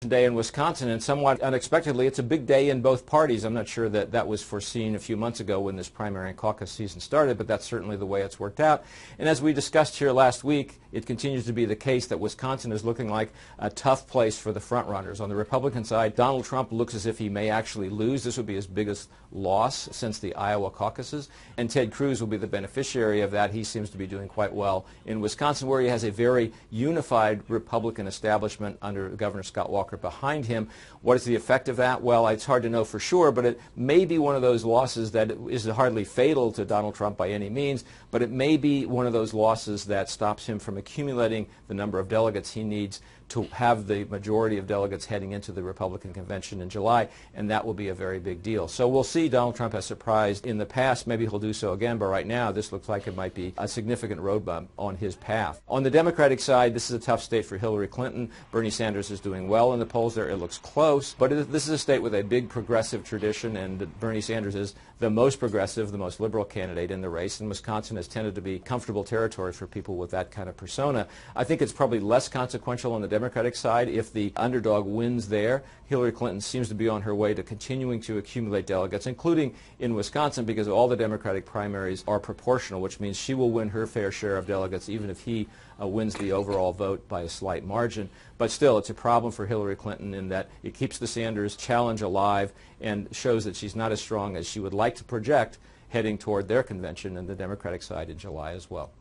day in Wisconsin, and somewhat unexpectedly, it's a big day in both parties. I'm not sure that that was foreseen a few months ago when this primary and caucus season started, but that's certainly the way it's worked out. And as we discussed here last week, it continues to be the case that Wisconsin is looking like a tough place for the frontrunners. On the Republican side, Donald Trump looks as if he may actually lose. This would be his biggest loss since the Iowa caucuses, and Ted Cruz will be the beneficiary of that. He seems to be doing quite well in Wisconsin, where he has a very unified Republican establishment under Governor Scott Walker behind him. What is the effect of that? Well, it's hard to know for sure, but it may be one of those losses that is hardly fatal to Donald Trump by any means, but it may be one of those losses that stops him from accumulating the number of delegates he needs to have the majority of delegates heading into the Republican convention in July, and that will be a very big deal. So we'll see. Donald Trump has surprised in the past. Maybe he'll do so again, but right now this looks like it might be a significant road bump on his path. On the Democratic side, this is a tough state for Hillary Clinton. Bernie Sanders is doing well in the polls there. It looks close, but this is a state with a big progressive tradition, and Bernie Sanders is the most progressive, the most liberal candidate in the race, and Wisconsin has tended to be comfortable territory for people with that kind of persona. I think it's probably less consequential on the Democratic side if the underdog wins there. Hillary Clinton seems to be on her way to continuing to accumulate delegates, including in Wisconsin, because all the Democratic primaries are proportional, which means she will win her fair share of delegates even if he wins the overall vote by a slight margin. But still, it's a problem for Hillary Clinton in that it keeps the Sanders challenge alive and shows that she's not as strong as she would like to project heading toward their convention and the Democratic side in July as well.